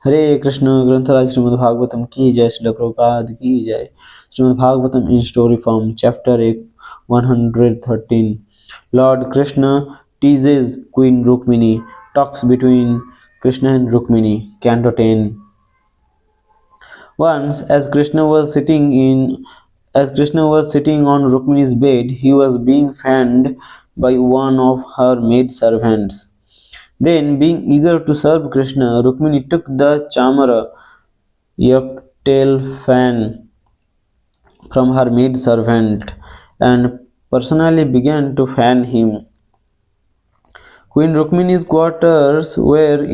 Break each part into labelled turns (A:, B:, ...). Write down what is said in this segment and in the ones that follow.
A: हरे कृष्ण ग्रंथराज श्रीमद्-भागवतम की जय। श्रील प्रभुपाद की जय। श्रीमद्-भागवतम in story form, chapter 113. Lord Krishna teases Queen Rukmiṇī. Talks between Krishna and Rukmiṇī. Canto 10. Once, as Krishna was sitting on Rukmiṇī's bed, he was being fanned by one of her maid servants. Then, being eager to serve Krishna, Rukmiṇī took the chamara yak-tail fan from her maid servant and personally began to fan him. Queen Rukmiṇī's quarters were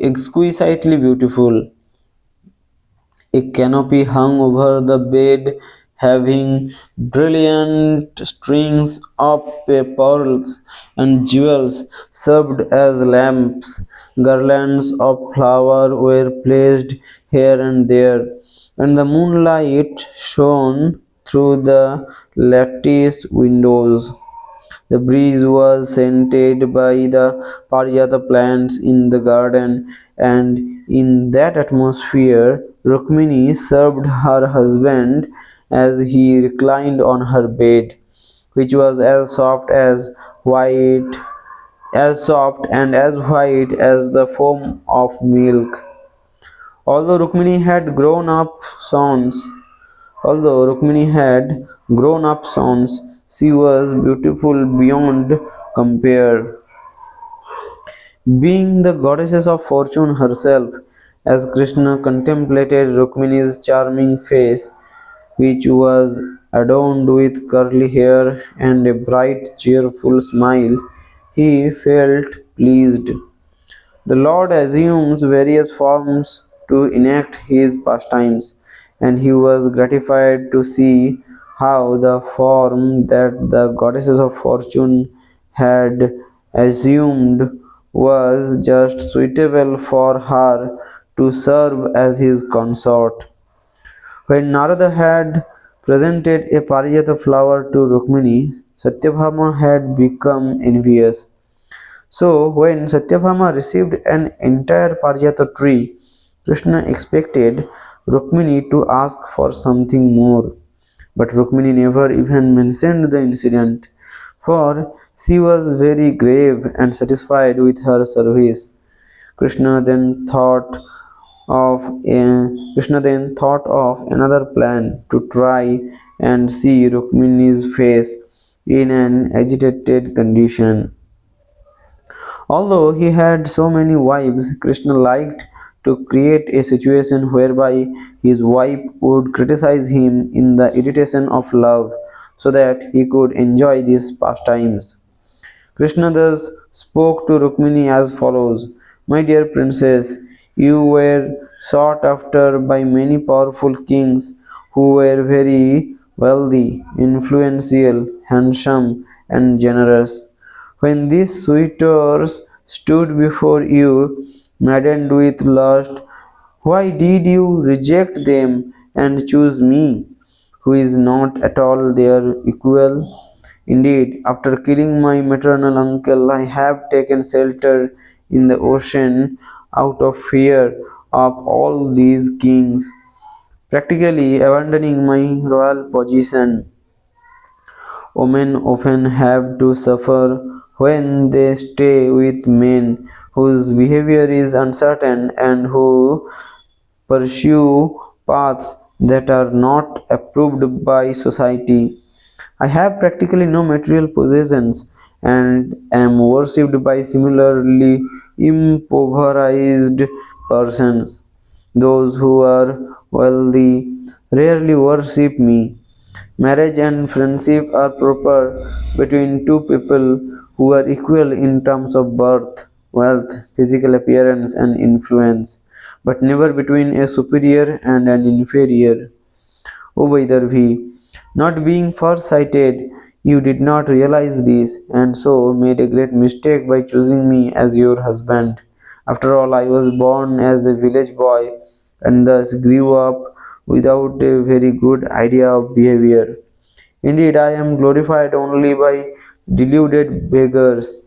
A: exquisitely beautiful. A canopy hung over the bed, having brilliant strings of pearls and jewels served as lamps. Garlands of flowers were placed here and there, and the moonlight shone through the lattice windows. The breeze was scented by the parijata plants in the garden, and in that atmosphere, Rukmiṇī served her husband as he reclined on her bed, which was as soft and as white as the foam of milk. Although Rukmiṇī had grown up sons, she was beautiful beyond compare. Being the goddess of fortune herself, as Krishna contemplated Rukmiṇī's charming face, which was adorned with curly hair and a bright, cheerful smile, he felt pleased. The Lord assumes various forms to enact his pastimes, and he was gratified to see how the form that the goddesses of fortune had assumed was just suitable for her to serve as his consort. When Narada had presented a parijata flower to Rukmiṇī, Satyabhama had become envious. So, when Satyabhama received an entire parijata tree, Krishna expected Rukmiṇī to ask for something more. But Rukmiṇī never even mentioned the incident, for she was very grave and satisfied with her service. Krishna then thought of another plan to try and see Rukmiṇī's face in an agitated condition. Although he had so many wives, Krishna liked to create a situation whereby his wife would criticize him in the irritation of love, so that he could enjoy these pastimes. Krishna thus spoke to Rukmiṇī as follows: My dear princess, you were sought after by many powerful kings who were very wealthy, influential, handsome, and generous. When these suitors stood before you, maddened with lust, why did you reject them and choose me, who is not at all their equal? Indeed, after killing my maternal uncle, I have taken shelter in the ocean out of fear of all these kings, practically abandoning my royal position. Women often have to suffer when they stay with men whose behavior is uncertain and who pursue paths that are not approved by society. I have practically no material possessions and am worshipped by similarly impoverished persons. Those who are wealthy rarely worship me. Marriage and friendship are proper between two people who are equal in terms of birth, wealth, physical appearance, and influence, but never between a superior and an inferior. O Vaidarbhi, not being far-sighted, you did not realize this, and so made a great mistake by choosing me as your husband. After all, I was born as a village boy, and thus grew up without a very good idea of behavior. Indeed, I am glorified only by deluded beggars.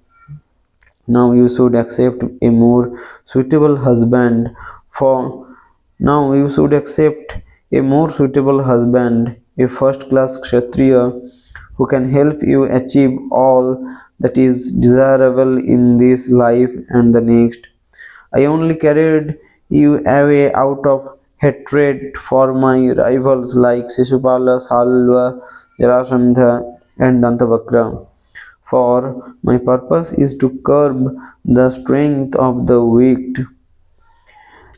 A: Now you should accept a more suitable husband for now you should accept a more suitable husband, a first class Kshatriya who can help you achieve all that is desirable in this life and the next. I only carried you away out of hatred for my rivals like Sishupala, Salva, Jarasandha, and Dantavakra. For my purpose is to curb the strength of the weak.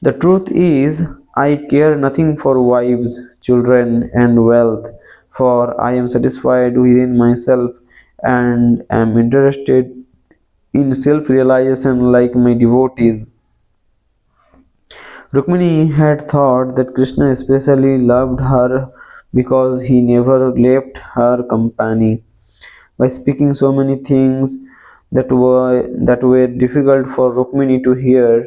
A: The truth is, I care nothing for wives, children, and wealth, for I am satisfied within myself and am interested in self realization like my devotees. Rukmini had thought that Krishna especially loved her because he never left her company. By speaking so many things that were difficult for Rukmini to hear,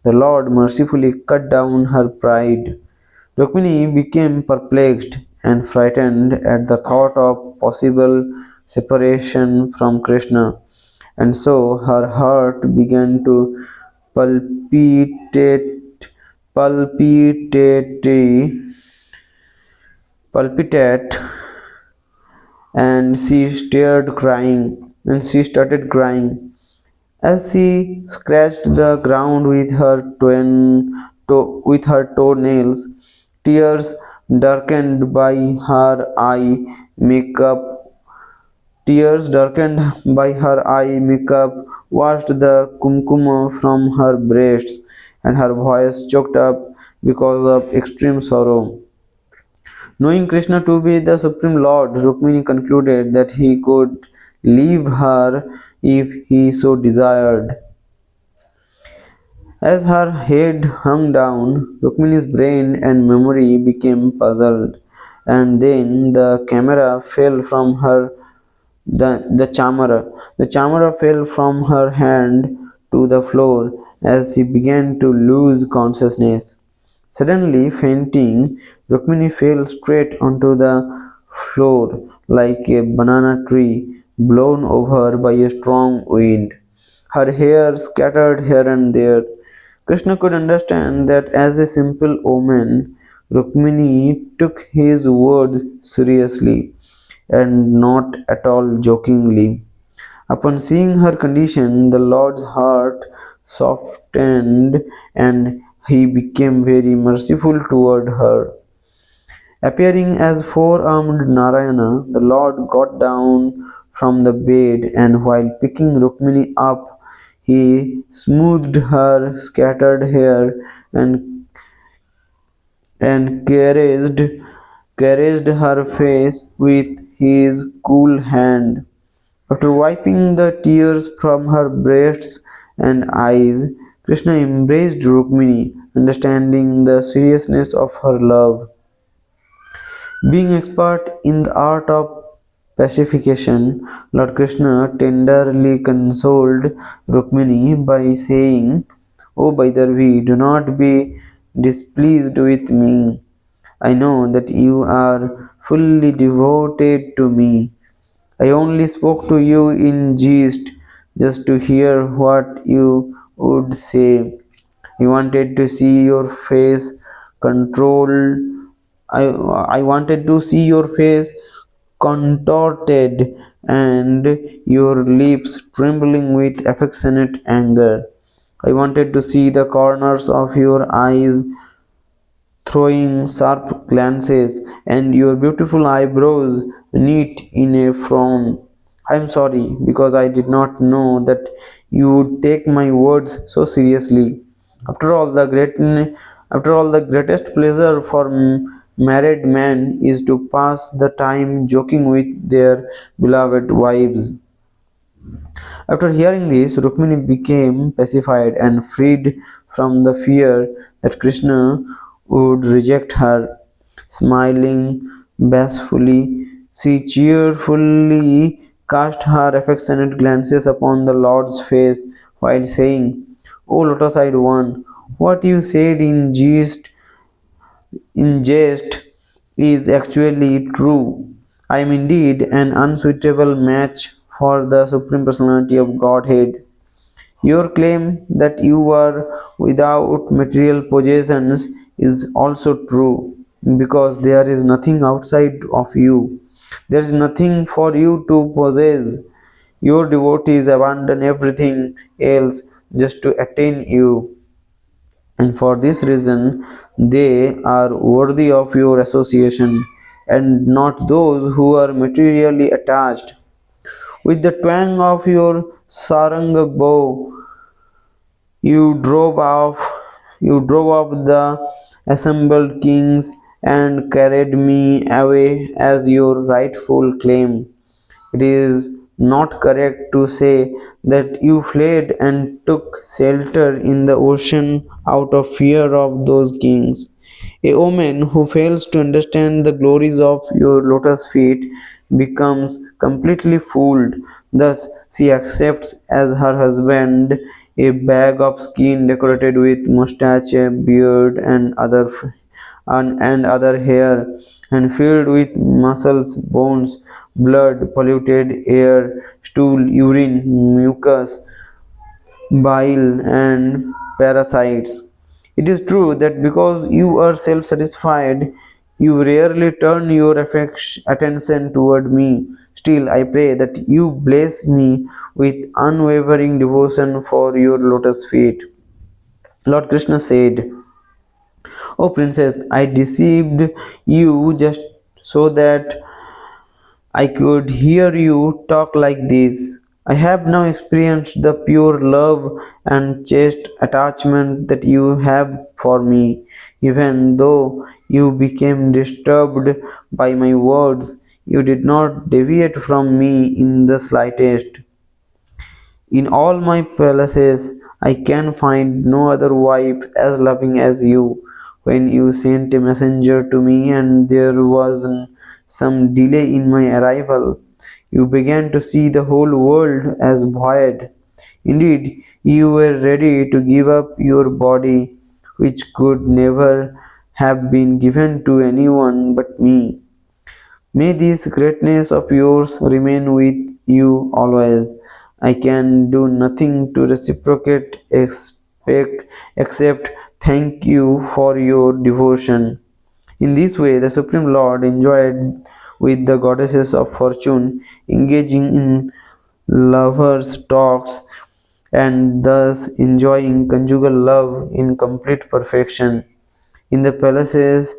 A: the Lord mercifully cut down her pride. Rukmini became perplexed and frightened at the thought of possible separation from Krishna, and so her heart began to palpitate, palpitate, palpitate, and she started crying. As she scratched the ground with with her toenails, tears darkened by her eye makeup tears darkened by her eye makeup washed the kumkuma from her breasts, and her voice choked up because of extreme sorrow. Knowing Krishna to be the Supreme Lord, Rukmini concluded that he could leave her if he so desired. As her head hung down, Rukmini's brain and memory became puzzled, and then the camera fell from her the chamara. The chamara fell from her hand to the floor as she began to lose consciousness. Suddenly fainting, Rukmini fell straight onto the floor like a banana tree blown over by a strong wind. Her hair scattered here and there. Krishna could understand that as a simple woman, Rukmini took his words seriously and not at all jokingly. Upon seeing her condition, the Lord's heart softened and he became very merciful toward her. Appearing as four-armed Narayana, the Lord got down from the bed and while picking Rukmini up, he smoothed her scattered hair and caressed her face with his cool hand. After wiping the tears from her breasts and eyes, Krishna embraced Rukmini, understanding the seriousness of her love. Being expert in the art of pacification, Lord Krishna tenderly consoled Rukmini by saying, "O Baidarvi, do not be displeased with me. I know that you are fully devoted to me. I only spoke to you in jest, just to hear what you would say. I wanted to see your face controlled. I wanted to see your face contorted and your lips trembling with affectionate anger. I wanted to see the corners of your eyes throwing sharp glances and your beautiful eyebrows knit in a frown. I am sorry because I did not know that you would take my words so seriously. After all, the greatest pleasure for married men is to pass the time joking with their beloved wives. After hearing this, Rukmini became pacified and freed from the fear that Krishna would reject her. Smiling bashfully, she cheerfully cast her affectionate glances upon the Lord's face while saying, "O lotus-eyed one, what you said in jest is actually true. I am indeed an unsuitable match for the Supreme Personality of Godhead. Your claim that you are without material possessions is also true, because there is nothing outside of you. There is nothing for you to possess. Your devotees abandon everything else just to attain you, and for this reason they are worthy of your association, and not those who are materially attached. With the twang of your saranga bow, you drove off the assembled kings and carried me away as your rightful claim. It is not correct to say that you fled and took shelter in the ocean out of fear of those kings. A woman who fails to understand the glories of your lotus feet becomes completely fooled. Thus, she accepts as her husband a bag of skin decorated with mustache, beard, and other hair, and filled with muscles, bones, blood, polluted air, stool, urine, mucus, bile, and parasites. It is true that because you are self satisfied, you rarely turn your attention toward me. Still, I pray that you bless me with unwavering devotion for your lotus feet. Lord Krishna said, "O princess, I deceived you just so that I could hear you talk like this. I have now experienced the pure love and chaste attachment that you have for me. Even though you became disturbed by my words, you did not deviate from me in the slightest. In all my palaces, I can find no other wife as loving as you. When you sent a messenger to me and there was some delay in my arrival, you began to see the whole world as void. Indeed, you were ready to give up your body, which could never have been given to anyone but me. May this greatness of yours remain with you always. I can do nothing to reciprocate except thank you for your devotion." In this way, the Supreme Lord enjoyed with the goddesses of fortune, engaging in lovers' talks and thus enjoying conjugal love in complete perfection. In the palaces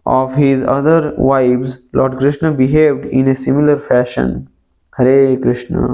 A: of his other wives, Lord Krishna behaved in a similar fashion. Hare Krishna.